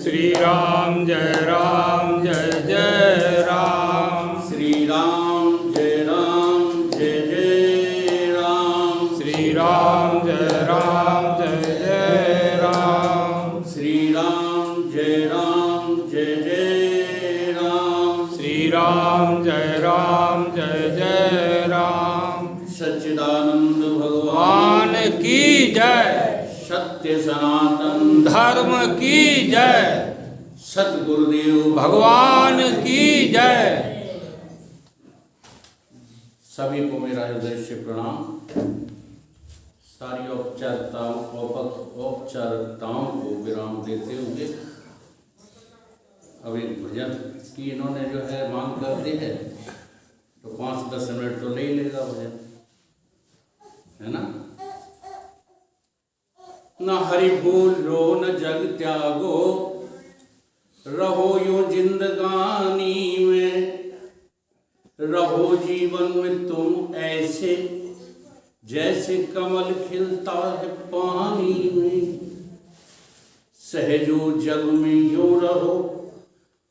श्री राम जय जय राम। श्री राम जय जय राम। श्री राम जय जय राम। श्री राम जय जय राम। श्री राम जय जय राम। सच्चिदानंद भगवान की जय। सत्य सनातन धर्म की जय। सतगुरुदेव भगवान की जय। सभी को मेरा हृदय से प्रणाम। सारी औपचारिकताओं को विराम देते हुए अब एक भजन की इन्होंने जो है मांग कर दी है, तो 5-10 मिनट तो ले ही लेगा भजन, है ना। न हरि भूलो न जग त्यागो, रहो यो जिंदगानी में, रहो जीवन में तुम ऐसे जैसे कमल खिलता है पानी में। सहजो जग में यूं रहो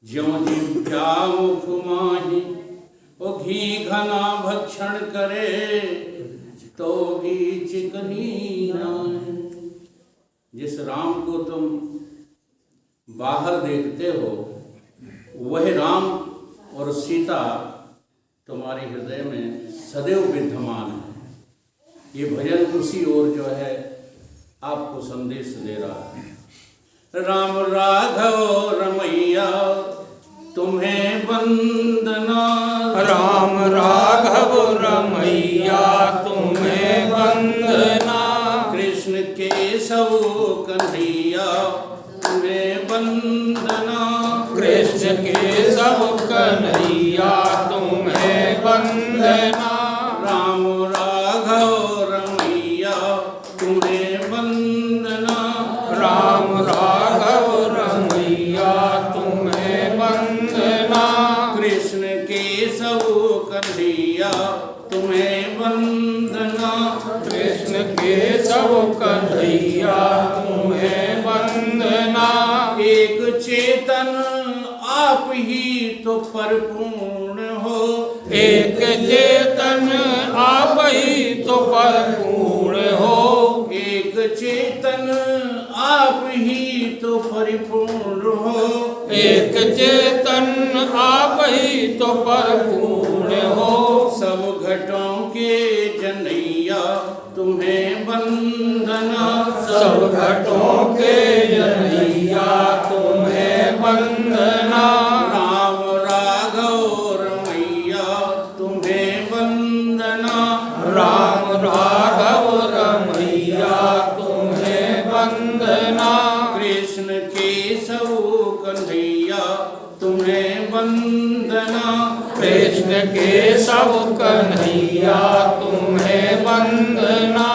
ज्यों जिभ्या मुख माही, ओ घी घना भक्षण करे तो भी चिकनी नाहीं। जिस राम को तुम बाहर देखते हो वह राम और सीता तुम्हारे हृदय में सदैव विद्यमान है। ये भजन उसी ओर जो है आपको संदेश दे रहा है। राम राघव रमैया तुम्हें वंदना। राम राघव रमैया तुम्हें वंदना। कृष्ण केशव कन्हैया तुम्हें वंदना। कृष्ण केशव कन्हैया तुम्हें वंदना। राम राघव रमैया तुम्हें वंदना। राम राघव रमैया तुम्हें वंदना। कृष्ण केशव कन्हैया तुम्हें वंदना। कृष्ण केशव कन्हैया तुम्हें वंदना। एक चेतन आप ही तो परिपूर्ण हो। एक चेतन आप ही तो परिपूर्ण हो। एक चेतन आप ही तो परिपूर्ण हो। एक चेतन आप ही तो परिपूर्ण हो। सब घटों के जनैया तुम्हें वंदना। सब घटों के जनैया तुम्हें वंदना। राम राघव रमैया तुम्हें वंदना। राम राघव रमैया तुम्हें वंदना। कृष्ण केशव कन्हैया तुम्हें वंदना। कृष्ण केशव कन्हैया तुम्हें वंदना।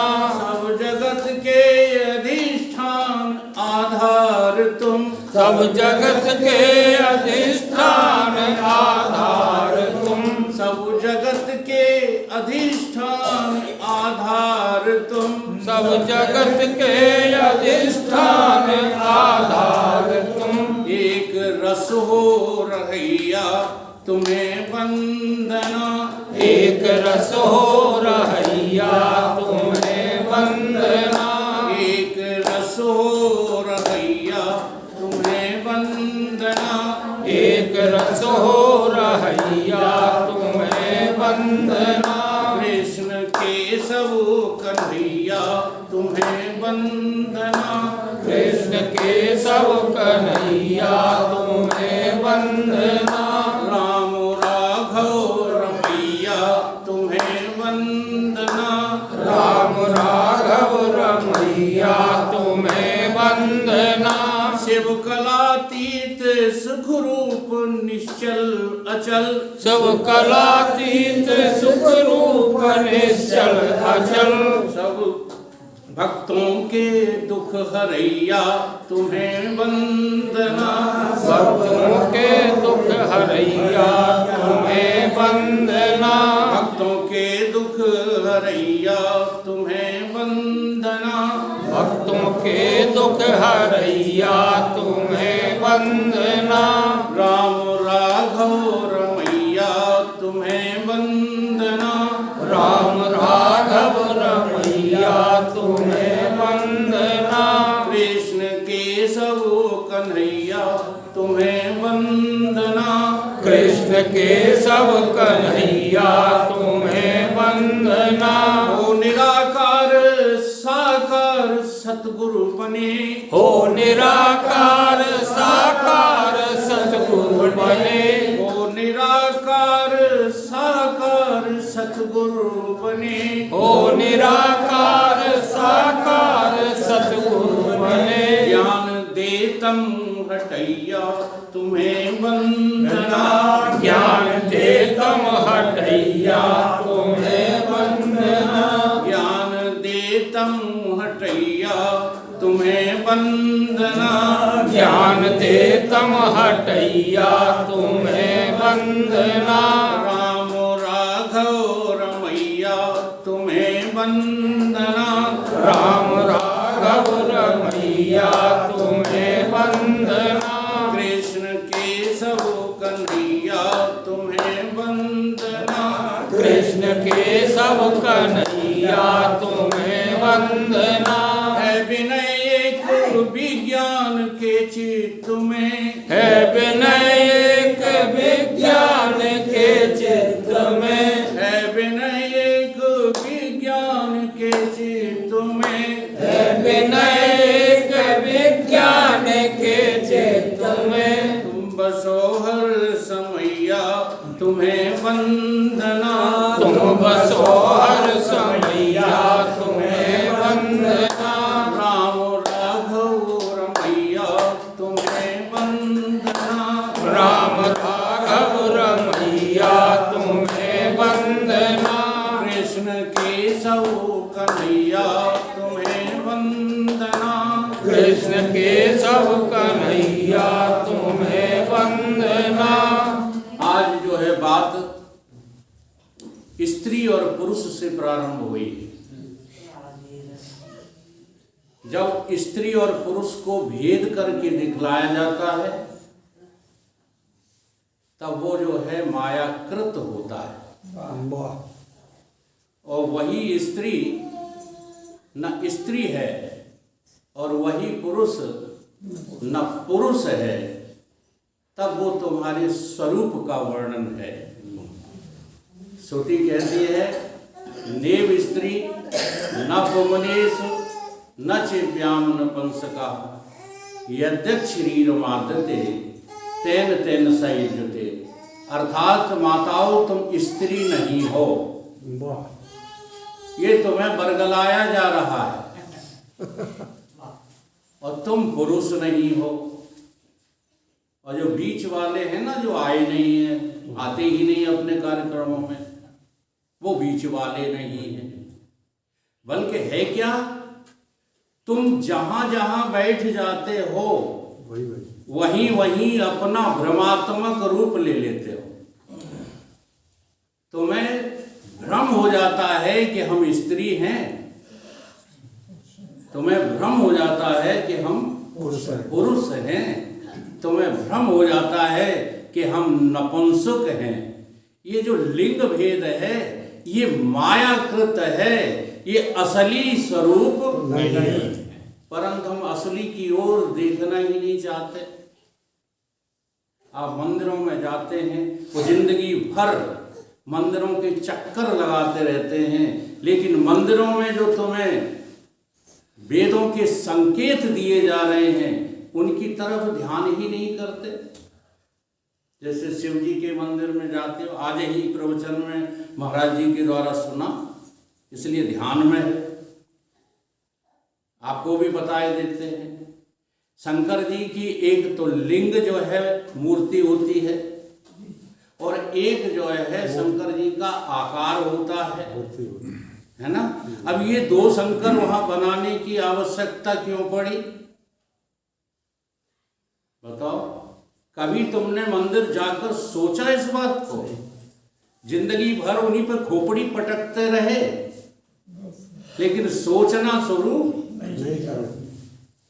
सब जगत के अधिष्ठान आधार तुम। सब जगत के अधिष्ठान आधार तुम। सब जगत के अधिष्ठान आधार तुम। सब जगत के अधिष्ठान आधार तुम। एक रस हो रहैया तुम्हें वंदना। एक रस हो रहैया तुम्हें वंदना। एक रस हो रहैया तुम्हें वंदना। एक रस हो रहैया तुम्हें वंदना। कृष्ण केशव कन्हैया तुम्हें वंदना। कृष्ण केशव कन्हैया तुम्हें वंदना। राम राघव रमैया तुम्हें वंदना। राम राघव रमैया तुम्हें वंदना। शिव कलातीत सुख रूप निश्चल अचल। सब कलातीत सुख रूप निश्चल अचल। सब भक्तों के दुख हरैया तुम्हें वंदना। भक्तों के दुख हरैया तुम्हें वंदना। भक्तों के दुख हरैया तुम्हें वंदना। भक्तों के दुख हरैया तुम्हें वंदना। राम राघव रमैया तुम्हें वंदना। राम राघव रमैया तुम्हें वंदना। कृष्ण केशव कन्हैया तुम्हें वंदना। कृष्ण केशव कन्हैया तुम्हें वंदना। हो निराकार साकार सतगुरु बने। हो निराकार साकार सतगुरु बने। हो निराकार साकार सतगुरु बने। हो निराकार साकार सतगुरु बने। ज्ञान देतम हटैया तुम्हें वंदना। ज्ञान देतम हटैया तुम्हें वंदना। ज्ञान देतम हटैया तुम्हें वंदना। ज्ञान देतम हटैया तुम्हें वंदना। राम राघव रमैया तुम्हें वंदना। राम राघव रमैया तुम्हें वंदना। कृष्ण केशव कन्हैया तुम्हें वंदना। कृष्ण केशव कन्हैया तुम्हें वंदना। है विनय एक विज्ञान के चित्त में। है विनय एक विज्ञान के चित्त में। है विनय एक विज्ञान के चित्त में। है विनय एक विज्ञान के चित्त में। तुम बसो हर समैया तुम्हें वंदना। तुम बसो हर समैया तुम्हें वंदना। राम राघव रमैया तुम्हें वंदना। राम राघव रमैया तुम्हें वंदना। कृष्ण केशव कन्हैया तुम्हें वंदना। कृष्ण केशव कन्हैया तुम्हें वंदना। आज जो है बात स्त्री और पुरुष से प्रारंभ हुई। जब स्त्री और पुरुष को भेद करके दिखलाया जाता है तब वो जो है मायाकृत होता है। और वही स्त्री न स्त्री है और वही पुरुष न पुरुष है, तब वो तुम्हारे स्वरूप का वर्णन है। श्रुति कहती है नेव स्त्री न पुमनेश न चिव्याम नपुंसका यद्यत् शरीरमादते तेन तेन सयुज्यते। अर्थात माताओं तुम स्त्री नहीं हो, ये तुम्हें बरगलाया जा रहा है, और तुम पुरुष नहीं हो। और जो बीच वाले हैं ना, जो आए नहीं है, आते ही नहीं अपने कार्यक्रमों में, वो बीच वाले नहीं है। बल्कि है क्या, तुम जहां जहां बैठ जाते हो वहीं वहीं अपना भ्रमात्मक रूप ले लेते हो। तुम्हें भ्रम हो जाता है कि हम स्त्री हैं, तुम्हें भ्रम हो जाता है कि हम पुरुष हैं, तुम्हें भ्रम हो जाता है कि हम नपुंसक हैं। ये जो लिंग भेद है ये मायाकृत है, ये असली स्वरूप नहीं। परंतु हम असली की ओर देखना ही नहीं चाहते। आप मंदिरों में जाते हैं, वो जिंदगी भर मंदिरों के चक्कर लगाते रहते हैं, लेकिन मंदिरों में जो तुम्हें वेदों के संकेत दिए जा रहे हैं उनकी तरफ ध्यान ही नहीं करते। जैसे शिव जी के मंदिर में जाते हो, आज ही प्रवचन में महाराज जी के द्वारा सुना, इसलिए ध्यान में है, आपको भी बताए देते हैं। शंकर जी की एक तो लिंग जो है मूर्ति होती है, और एक जो है शंकर जी का आकार होता है ना। अब ये दो शंकर वहां बनाने की आवश्यकता क्यों पड़ी, बताओ। कभी तुमने मंदिर जाकर सोचा इस बात को? जिंदगी भर उन्हीं पर खोपड़ी पटकते रहे, लेकिन सोचना शुरू नहीं।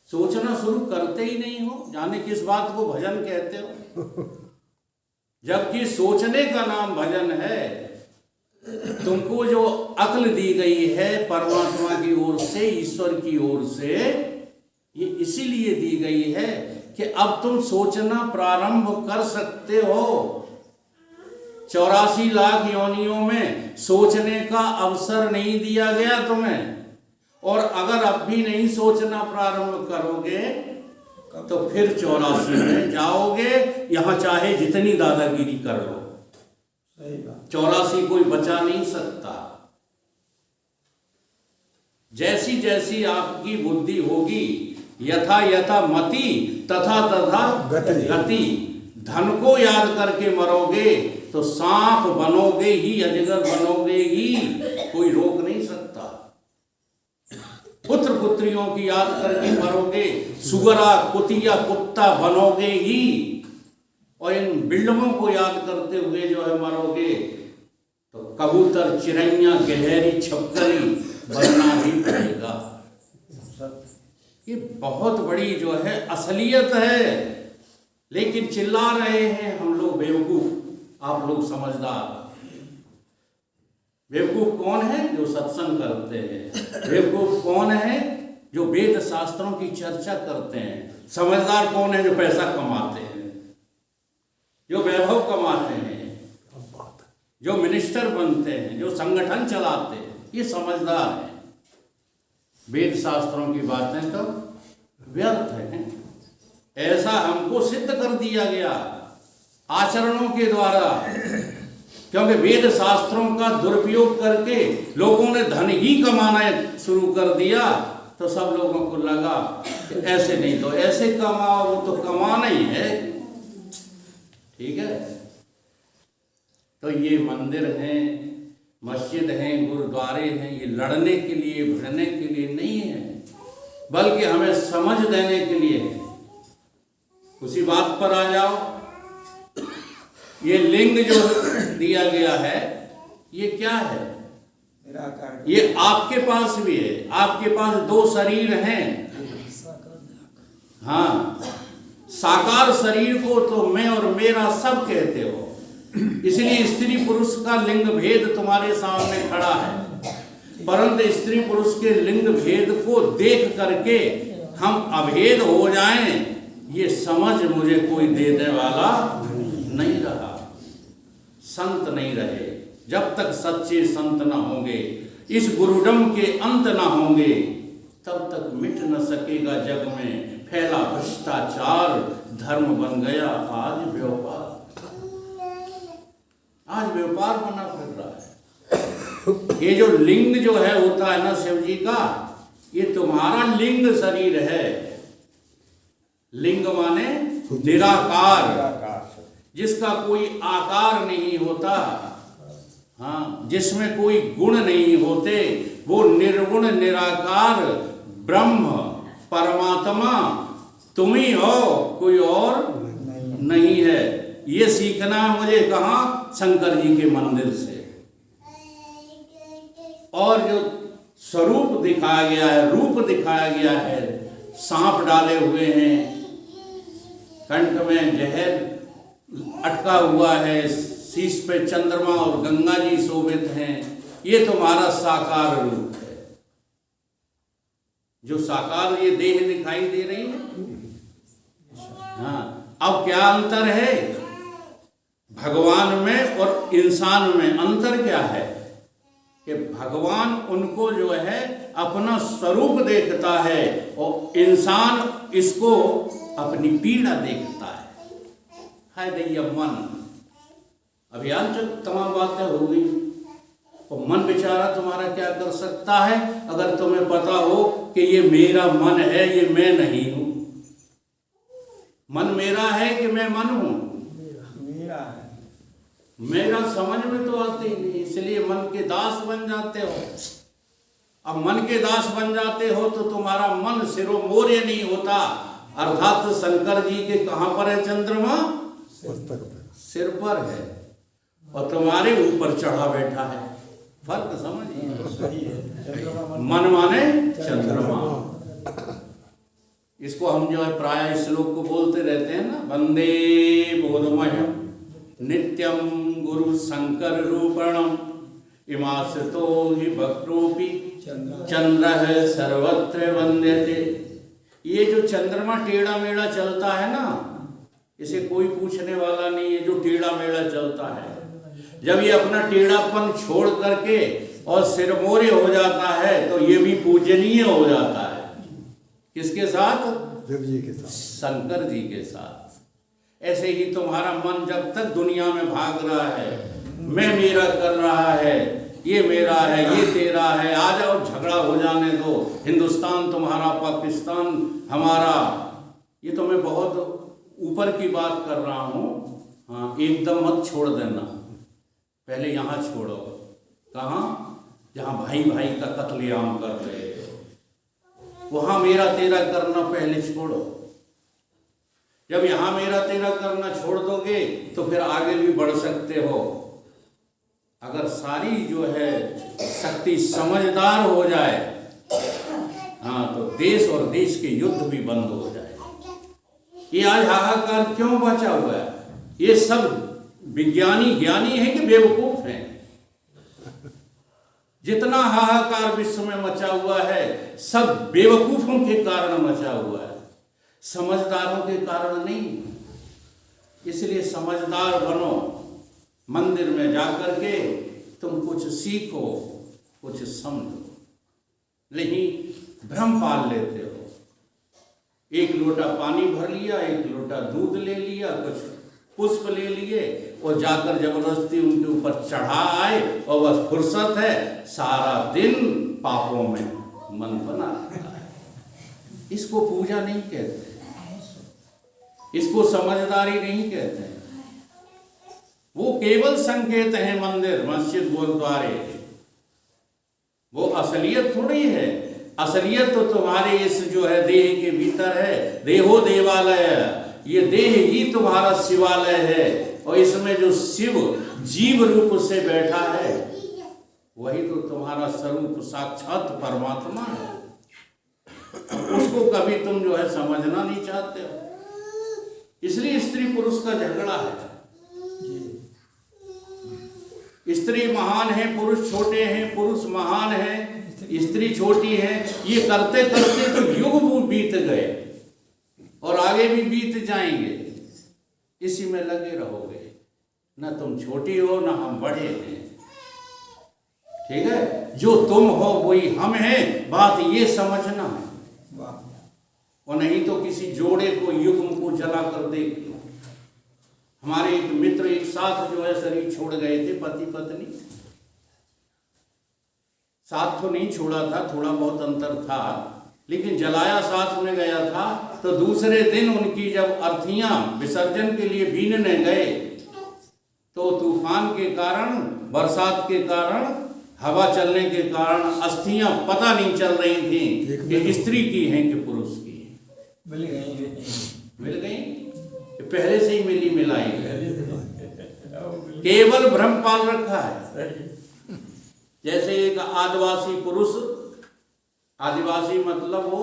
सोचना शुरू करते ही नहीं हो, जाने किस बात को भजन कहते हो, जबकि सोचने का नाम भजन है। तुमको जो अक्ल दी गई है परमात्मा की ओर से, ईश्वर की ओर से, ये इसीलिए दी गई है कि अब तुम सोचना प्रारंभ कर सकते हो। 84 लाख योनियों में सोचने का अवसर नहीं दिया गया तुम्हें, और अगर अब भी नहीं सोचना प्रारंभ करोगे तो फिर 84 में जाओगे, यहां चाहे जितनी दादागिरी कर लो, 84 कोई बचा नहीं सकता। जैसी जैसी आपकी बुद्धि होगी, यथा यथा मति तथा तथा गति। धन को याद करके मरोगे तो सांप बनोगे ही, अजगर बनोगे ही, कोई रोक नहीं सकता। पुत्र पुत्रियों की याद करके मरोगे, सुगरा कुतिया कुत्ता बनोगे ही, और इन बिल्डमों को याद करते हुए जो है मरोगे तो कबूतर चिड़ैया गहरी छपकरी बनना ही पड़ेगा। ये बहुत बड़ी जो है असलियत है, लेकिन चिल्ला रहे हैं हम लोग बेवकूफ, आप लोग समझदार। बेवकूफ कौन है? जो सत्संग करते हैं। बेवकूफ कौन है? जो वेद शास्त्रों की चर्चा करते हैं। समझदार कौन है? जो पैसा कमाते हैं, जो वैभव कमाते हैं, जो मिनिस्टर बनते हैं, जो संगठन चलाते हैं, ये समझदार है। वेद शास्त्रों की बातें तो व्यर्थ हैं। ऐसा हमको सिद्ध कर दिया गया आचरणों के द्वारा, क्योंकि वेद शास्त्रों का दुरुपयोग करके लोगों ने धन ही कमाना शुरू कर दिया, तो सब लोगों को लगा कि ऐसे नहीं तो ऐसे कमाओ, वो तो कमाना ही है। ठीक है, तो ये मंदिर हैं, मस्जिद हैं, गुरुद्वारे हैं, ये लड़ने के लिए, भिड़ने के लिए नहीं है, बल्कि हमें समझ देने के लिए है। उसी बात पर आ जाओ, ये लिंग जो दिया गया है, ये क्या है? ये आपके पास भी है। आपके पास 2 शरीर हैं। हाँ, साकार शरीर को तो मैं और मेरा सब कहते हो, इसलिए स्त्री पुरुष का लिंग भेद तुम्हारे सामने खड़ा है। परंतु स्त्री पुरुष के लिंग भेद को देख करके हम अभेद हो जाएं, ये समझ मुझे कोई देने वाला नहीं रहा। संत नहीं रहे। जब तक सच्चे संत न होंगे, इस गुरुडम के अंत न होंगे, तब तक मिट न सकेगा जग में फैला भ्रष्टाचार। धर्म बन गया आज व्यापार। आज व्यापार बना फिर रहा है। ये जो लिंग जो है होता है ना शिव जी का, ये तुम्हारा लिंग शरीर है। लिंग माने निराकार, जिसका कोई आकार नहीं होता, हाँ, जिसमें कोई गुण नहीं होते, वो निर्गुण निराकार ब्रह्म परमात्मा तुम ही हो, कोई और नहीं है। ये सीखना मुझे कहाँ? शंकर जी के मंदिर से। और जो स्वरूप दिखाया गया है, रूप दिखाया गया है, सांप डाले हुए हैं, कंठ में जहर अटका हुआ है, शीश पे चंद्रमा और गंगा जी शोभित हैं, ये तुम्हारा साकार रूप है। जो साकार ये देह दिखाई दे रही है। हाँ, अब क्या अंतर है भगवान में और इंसान में? अंतर क्या है कि भगवान उनको जो है अपना स्वरूप देखता है और इंसान इसको अपनी पीड़ा देखता है दैया मन। अभियान तमाम बातें हो गई, और मन बेचारा तुम्हारा क्या कर सकता है अगर तुम्हें पता हो कि ये मेरा मन है, ये मैं नहीं हूं। मन मेरा है कि मैं मन हूं? मेरा है। मेरा समझ में तो आते ही नहीं, इसलिए मन के दास बन जाते हो। अब मन के दास बन जाते हो तो तुम्हारा मन सिरोमोर्य नहीं होता। अर्थात शंकर जी के कहां पर है चंद्रमा? सिर पर है, और तुम्हारे ऊपर चढ़ा बैठा है। फर्क समझिए। मन माने चंद्रमा। इसको हम जो है प्राय श्लोक को बोलते रहते हैं ना, वंदे बोधमयम नित्यम गुरु शंकर रूपणम इमाश्रितो हि वक्रोपि चंद्र सर्वत्र वंद्यते। ये जो चंद्रमा टेढ़ा मेढ़ा चलता है ना, इसे कोई पूछने वाला नहीं है जो टेढ़ा मेढ़ा चलता है। जब ये अपना टेढ़ापन छोड़ करके और सिरमोरे हो जाता है तो ये भी पूजनीय हो जाता है। किसके साथ? देव जी के साथ, शंकर जी के साथ। ऐसे ही तुम्हारा मन जब तक दुनिया में भाग रहा है, मैं मेरा कर रहा है, ये मेरा है, ये तेरा है, आ जाओ झगड़ा हो जाने दो, हिंदुस्तान तुम्हारा, पाकिस्तान हमारा, ये तो मैं बहुत ऊपर की बात कर रहा हूँ। हाँ, एकदम मत छोड़ देना, पहले यहाँ छोड़ो। कहाँ? जहाँ भाई भाई का कत्लेआम कर रहे हो, वहाँ मेरा तेरा करना पहले छोड़ो। जब यहाँ मेरा तेरा करना छोड़ दोगे तो फिर आगे भी बढ़ सकते हो। अगर सारी जो है शक्ति समझदार हो जाए, हाँ, तो देश और देश के युद्ध भी बंद हो जाए। ये आज हाहाकार क्यों बचा हुआ है? ये सब विज्ञानी ज्ञानी है कि बेवकूफ हैं? जितना हाहाकार विश्व में मचा हुआ है सब बेवकूफों के कारण मचा हुआ है, समझदारों के कारण नहीं। इसलिए समझदार बनो, मंदिर में जाकर के तुम कुछ सीखो, कुछ समझो, नहीं भ्रम पाल लेते हो। एक लोटा पानी भर लिया, एक लोटा दूध ले लिया, कुछ पुष्प ले लिए और जाकर जबरदस्ती उनके ऊपर चढ़ा आए और बस फुर्सत है, सारा दिन पापों में मन बना रहता है। इसको पूजा नहीं कहते, इसको समझदारी नहीं कहते। वो केवल संकेत है, मंदिर मस्जिद गुरुद्वारे, वो असलियत थोड़ी है। असलियत तो तुम्हारे इस जो है देह के भीतर है। देहो देवालय, ये देह ही तुम्हारा शिवालय है और इसमें जो शिव जीव रूप से बैठा है वही तो तुम्हारा स्वरूप साक्षात परमात्मा है। उसको कभी तुम जो है समझना नहीं चाहते हो। इसलिए स्त्री पुरुष का झगड़ा है। स्त्री महान है, पुरुष छोटे हैं, पुरुष महान है, स्त्री छोटी है। ये करते करते तो युग बीत गए और आगे भी बीत जाएंगे। इसी में लगे रहोगे, ना तुम छोटी हो ना हम बड़े हैं। ठीक है, जो तुम हो वही हम हैं, बात ये समझना है। और नहीं तो किसी जोड़े को युग्म को जला कर देख लो। हमारे एक मित्र एक साथ जो है शरीर छोड़ गए थे, पति पत्नी साथ तो नहीं छोड़ा था, थोड़ा बहुत अंतर था, लेकिन जलाया साथ में गया था। तो दूसरे दिन उनकी जब अर्थियां विसर्जन के लिए बीनने गए तो तूफान के कारण, बरसात के कारण, हवा चलने के कारण अस्थियां पता नहीं चल रही थी कि स्त्री की हैं कि पुरुष की हैं। मिल गई पहले से ही मिली मिलाई, केवल भ्रम पाल रखा है। जैसे एक आदिवासी पुरुष, आदिवासी मतलब वो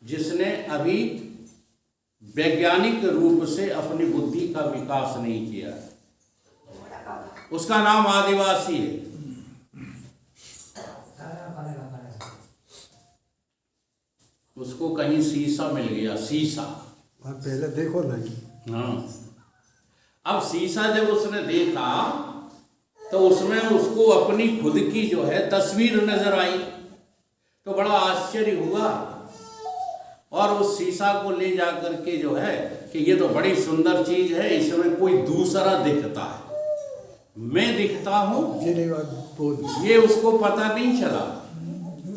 जिसने अभी वैज्ञानिक रूप से अपनी बुद्धि का विकास नहीं किया, उसका नाम आदिवासी है। उसको कहीं शीशा मिल गया, शीशा। पहले देखो नहीं। हाँ, अब शीशा जब उसने देखा तो उसमें उसको अपनी खुद की जो है तस्वीर नजर आई तो बड़ा आश्चर्य हुआ और उस शीशा को ले जाकर के जो है कि ये तो बड़ी सुंदर चीज है, इसमें कोई दूसरा दिखता है, मैं दिखता हूँ, ये उसको पता नहीं चला।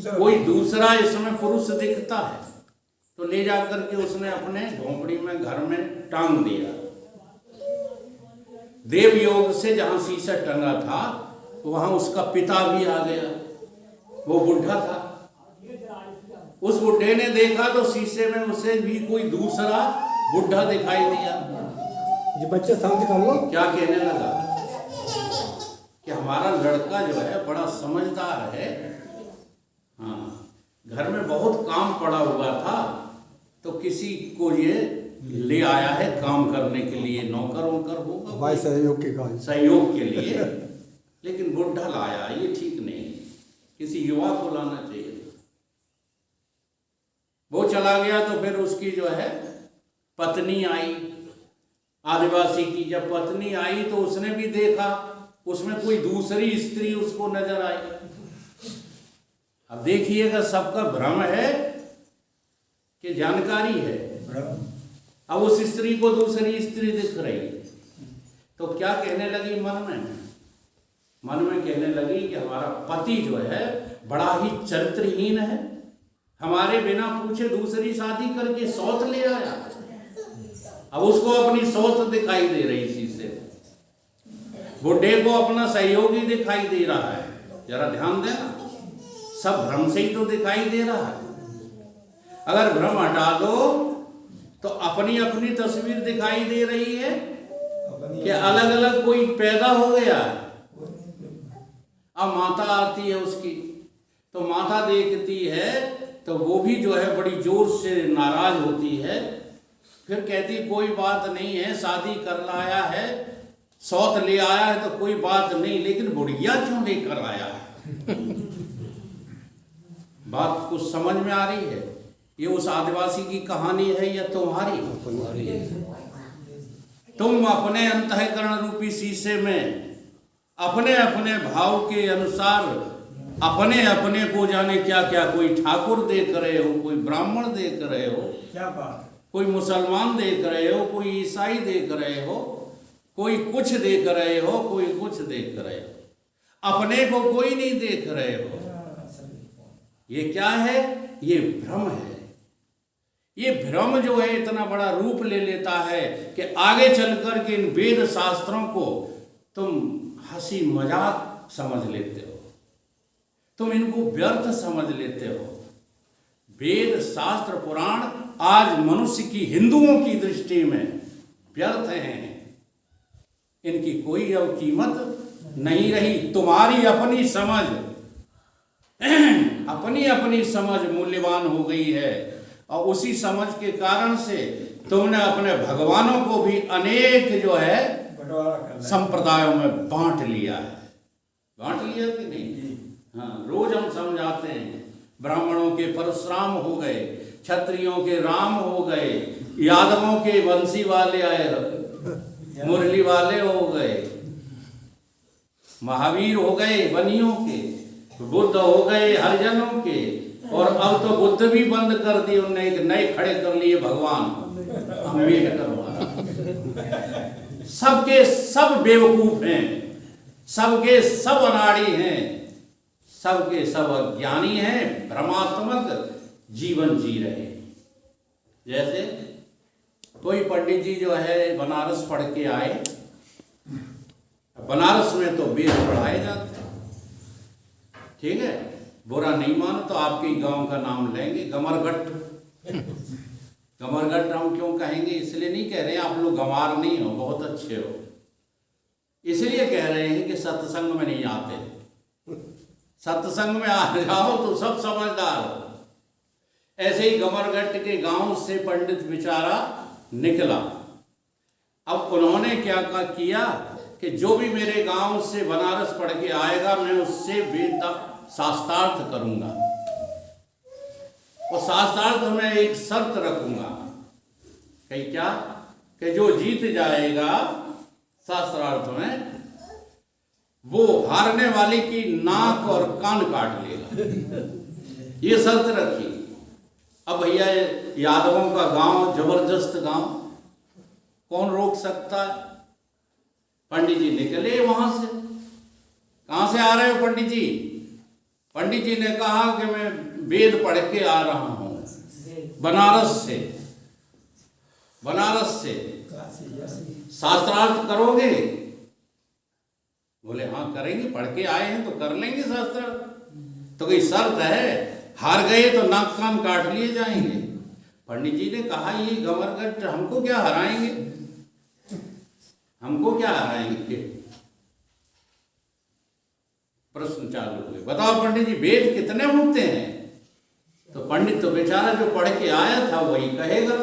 कोई दूसरा इसमें पुरुष दिखता है तो ले जाकर के उसने अपने झोंपड़ी में घर में टांग दिया। देव योग से जहां शीशा टंगा था वहां उसका पिता भी आ गया, वो बुढ़ा था। उस बुढ़े ने देखा तो शीशे में उसे भी कोई दूसरा बुढ़ा दिखाई दिया। ये बच्चे शांति कर लो। क्या कहने लगा कि हमारा लड़का जो है बड़ा समझदार है, हाँ, घर में बहुत काम पड़ा हुआ था तो किसी को ये ले आया है काम करने के लिए, नौकर वोकर होगा भाई सहयोग के कार्य। सहयोग के लिए, लेकिन बुढ़ा लाया, ये ठीक नहीं। किसी युवा को लाना चाहिए। वो चला गया तो फिर उसकी जो है पत्नी आई, आदिवासी की जब पत्नी आई तो उसने भी देखा उसमें कोई दूसरी स्त्री उसको नजर आई। अब देखिएगा, सबका भ्रम है कि जानकारी है। अब उस स्त्री को दूसरी स्त्री दिख रही, तो क्या कहने लगी मन में कहने लगी कि हमारा पति जो है बड़ा ही चरित्रहीन है, हमारे बिना पूछे दूसरी शादी करके सौत ले आया। अब उसको अपनी सौत दिखाई दे रही शीशे में, बुढ़े को अपना सहयोगी दिखाई दे रहा है। जरा ध्यान देना, सब भ्रम से ही तो दिखाई दे रहा है। अगर भ्रम हटा दो तो अपनी अपनी तस्वीर दिखाई दे रही है कि अलग अलग कोई पैदा हो गया। अब माता आती है उसकी, तो माता देखती है तो वो भी जो है बड़ी जोर से नाराज होती है। फिर कहती कोई बात नहीं है, शादी कर लाया है, सौत ले आया है तो कोई बात नहीं, लेकिन बुढ़िया क्यों लेकर आया है? बात कुछ समझ में आ रही है? ये उस आदिवासी की कहानी है या तुम्हारी? तुम अपने अंतःकरण रूपी शीशे में अपने अपने भाव के अनुसार अपने अपने को जाने क्या क्या, कोई ठाकुर देख रहे हो, कोई ब्राह्मण देख रहे हो, क्या बात, कोई मुसलमान देख रहे हो, कोई ईसाई देख रहे हो, कोई कुछ देख रहे हो, कोई कुछ देख रहे हो, अपने को कोई नहीं देख रहे हो। ये क्या है? ये भ्रम है। ये भ्रम जो है इतना बड़ा रूप ले लेता है कि आगे चलकर के इन वेद शास्त्रों को तुम हंसी मजाक समझ लेते हो, तुम इनको व्यर्थ समझ लेते हो। वेद शास्त्र पुराण आज मनुष्य की, हिंदुओं की दृष्टि में व्यर्थ हैं, इनकी कोई अब कीमत नहीं रही। तुम्हारी अपनी समझ अपनी समझ मूल्यवान हो गई है, और उसी समझ के कारण से तुमने अपने भगवानों को भी अनेक जो है संप्रदायों में बांट लिया है। बांट लिया कि नहीं? हाँ, रोज हम समझाते हैं, ब्राह्मणों के परशुराम हो गए, क्षत्रियों के राम हो गए, यादवों के वंशी वाले आए, मुरली वाले हो गए, महावीर हो गए बनियों के, बुद्ध हो गए हरिजनों के, और अब तो बुद्ध भी बंद कर दिए, उन्होंने एक नए खड़े कर लिए भगवान अम्बेडकर वाला। सबके सब बेवकूफ हैं, सबके सब अनाड़ी हैं, सबके सब अज्ञानी हैं, भ्रमात्मक जीवन जी रहे हैं। जैसे कोई पंडित जी जो है बनारस पढ़ के आए, बनारस में तो वेद पढ़ाए जाते हैं, ठीक है, बुरा नहीं मानो तो आपके गांव का नाम लेंगे, गमरघट। गमरघट हम क्यों कहेंगे? इसलिए नहीं कह रहे हैं आप लोग गंवार नहीं हो, बहुत अच्छे हो, इसलिए कह रहे हैं कि सत्संग में नहीं आते। सत्संग में आ जाओ तो सब समझदार हो। ऐसे ही गमरघट के गांव से पंडित बेचारा निकला। अब उन्होंने क्या किया कि जो भी मेरे गांव से बनारस पढ़ के आएगा मैं उससे वेद शास्त्रार्थ करूंगा, और शास्त्रार्थ में एक शर्त रखूंगा कि क्या, कि जो जीत जाएगा शास्त्रार्थ में वो हारने वाले की नाक और कान काट लेगा। ये शर्त रखी। अब भैया यादवों का गांव, जबरदस्त गांव, कौन रोक सकता है? पंडित जी निकले वहां से। कहां से आ रहे हो पंडित जी? पंडित जी ने कहा कि मैं वेद पढ़ के आ रहा हूं बनारस से। बनारस से शास्त्रार्थ करोगे? बोले हाँ करेंगे, पढ़ के आए हैं तो कर लेंगे शास्त्रार्थ। तो कोई शर्त है? हार गए तो नाक कान काट लिए जाएंगे। पंडित जी ने कहा ये गमरघट हमको क्या हराएंगे, हमको क्या हराएंगे? प्रश्न चालू हुए। बताओ पंडित जी वेद कितने होते हैं? तो पंडित तो बेचारा जो पढ़ के आया था वही कहेगा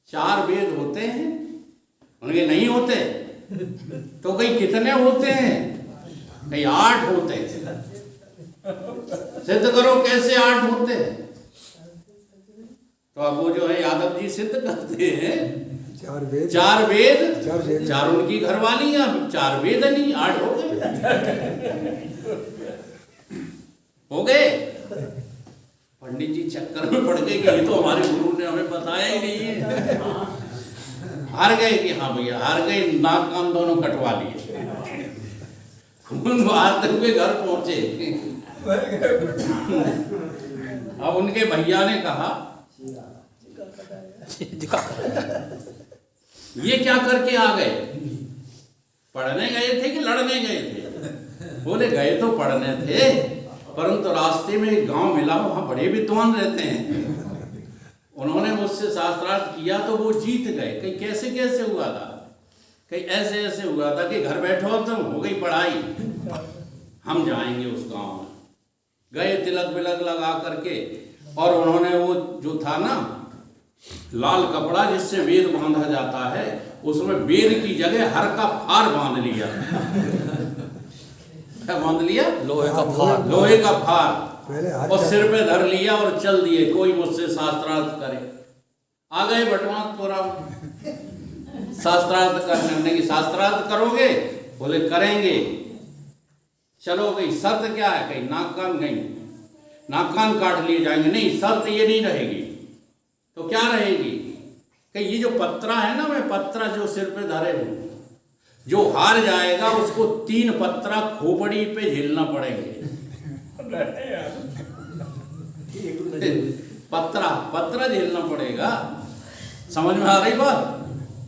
4 वेद होते हैं। उनके नहीं होते तो कहीं कितने होते हैं, कहीं 8 होते हैं। सिद्ध करो कैसे 8 होते हैं। तो अब वो जो है यादव जी सिद्ध करते हैं 4 वेद 4 वेद 4 वेद 4 उनकी घरवाली, 4 वेद नहीं 8 हो गए। हो गए। पंडित जी चक्कर में पड़ गए कि ये तो हमारे गुरु ने हमें बताया ही नहीं है। हार गए कि हाँ भैया हार गए, नाक कान दोनों कटवा लिए। खून बहाते हुए घर पहुंचे। अब उनके भैया ने कहा ये क्या करके आ गए, पढ़ने गए थे कि लड़ने गए थे। बोले गए तो पढ़ने थे, परंतु रास्ते में एक गांव मिला, वहां बड़े विद्वान रहते हैं। उन्होंने मुझसे शास्त्रार्थ किया तो वो जीत गए। कहीं कैसे कैसे हुआ था, कहीं ऐसे ऐसे हुआ था कि घर बैठो तुम, हो गई पढ़ाई, हम जाएंगे उस गांव में। गए तिलक बिलक लगा करके, और उन्होंने वो जो था ना लाल कपड़ा जिससे वेद बांधा जाता है, उसमें वेद की जगह हर का फार बांध लिया। क्या बांध लिया? लोहे का फार। लोहे का फार, पहले और सिर पे धर लिया और चल दिए, कोई मुझसे शास्त्रार्थ करे। आ गए बटवानपुरा शास्त्रार्थ करने की। शास्त्रार्थ करोगे? बोले करेंगे। चलो भाई शर्त क्या है? कहीं नाक कान गई, नाक कान काट लिए जाएंगे। नहीं, शर्त ये नहीं रहेगी। तो क्या रहेगी? कि ये जो पत्रा है ना, मैं पत्रा जो सिर पे धरे हूं, जो हार जाएगा उसको 3 पत्रा खोपड़ी पे झेलना पड़ेंगे। पत्रा झेलना पड़ेगा। समझ में आ रही बात?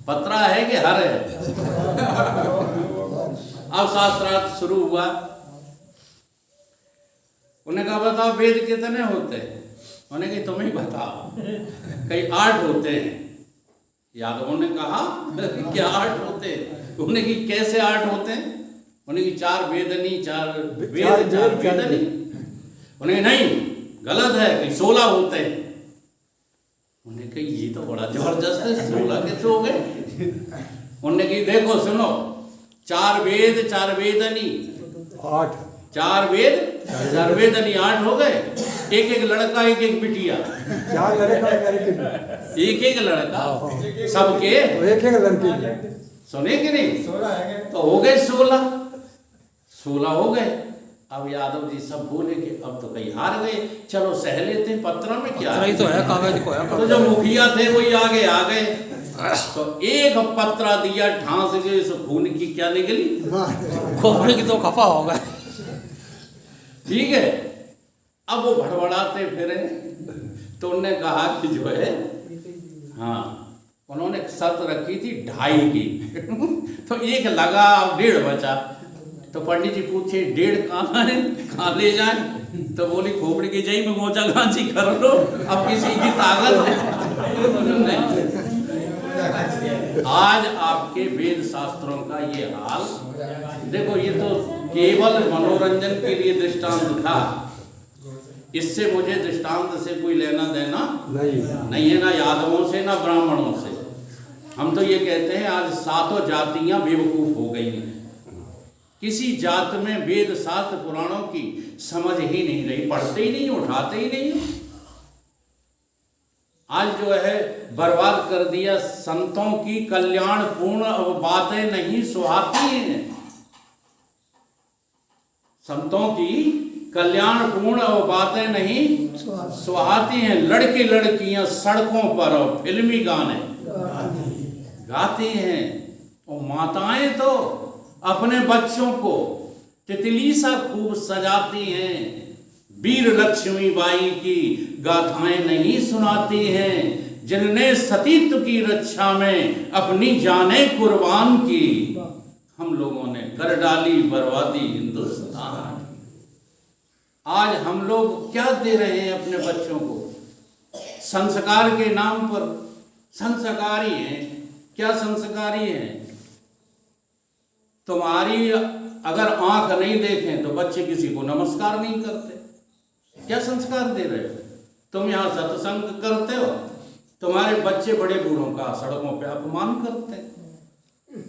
पत्रा है कि हर है? अब शास्त्रार्थ शुरू हुआ। उन्हें कहा बताओ वेद कितने होते हैं? उन्हें कहा तुम्हें ही बताओ। कहीं 8 होते हैं। यादवों ने कहा क्या 8 होते हैं? उन्हें की कैसे 8 होते हैं? उन्हें की 4 वेदनी, 4 वेद, 4 वेदनी। उन्हें नहीं, गलत है, कि 16 होते हैं। उन्हें कही ये तो बड़ा जबरदस्त है, 16 कैसे हो गए? उन्हें की देखो सुनो, 4 वेद 4 वेदनी 8 4 वेद 4 वेदनी 8 हो गए। एक एक लड़का एक एक बिटिया, 4 लड़का एक एक लड़का सबके एक एक लड़की। सुने कि नहीं? 16 है तो हो गए 16 हो गए। अब यादव जी सब बोले कि अब तो कहीं हार गए, चलो सह लेते हैं, पत्रा में क्या पत्रा ही तो है, कागज को है। तो जो मुखिया थे वही आगे आ गए। तो एक पत्रा दिया ठांस के, इस खून की क्या निकली? खोपड़ी की तो खफा हो गए। ठीक है। अब वो भड़बड़ाते फिरे, तो उन्होंने कहा कि जो है, हाँ उन्होंने शर्त रखी थी 2.5 की। तो 1 लगा, अब 1.5 बचा। तो पंडित जी पूछे 1.5 कहाँ है, कहाँ ले जाए? तो बोली खोपड़ी की जई में मोचा गांची कर लो, अब किसी की ताकत है। आज आपके वेद शास्त्रों का ये हाल देखो। ये तो केवल मनोरंजन के लिए दृष्टांत था, इससे मुझे दृष्टांत से कोई लेना देना नहीं है, ना यादवों से ना ब्राह्मणों से। हम तो ये कहते हैं आज 7 जातियां बेवकूफ हो गई हैं। किसी जात में वेद शास्त्र पुराणों की समझ ही नहीं रही, पढ़ते ही नहीं, उठाते ही नहीं। आज जो है बर्बाद कर दिया। संतों की कल्याणपूर्ण अब बातें नहीं सुहाती हैं। संतों की कल्याणपूर्ण अब बातें नहीं सुहाती हैं। लड़के लड़कियां सड़कों पर और फिल्मी गाने गाती हैं, और माताएं तो अपने बच्चों को तितली सा खूब सजाती हैं। वीर लक्ष्मी बाई की गाथाएं नहीं सुनाती हैं, जिनने सतीत्व की रक्षा में अपनी जानें कुर्बान की। हम लोगों ने कर डाली बर्बादी हिंदुस्तान। आज हम लोग क्या दे रहे हैं अपने बच्चों को? संस्कार के नाम पर संस्कारी हैं। क्या संस्कारी हैं? तुम्हारी अगर आंख नहीं देखें तो बच्चे किसी को नमस्कार नहीं करते। क्या संस्कार दे रहे हो? तुम यहाँ सत्संग करते हो, तुम्हारे बच्चे बड़े बूढ़ों का सड़कों पे अपमान करते हैं।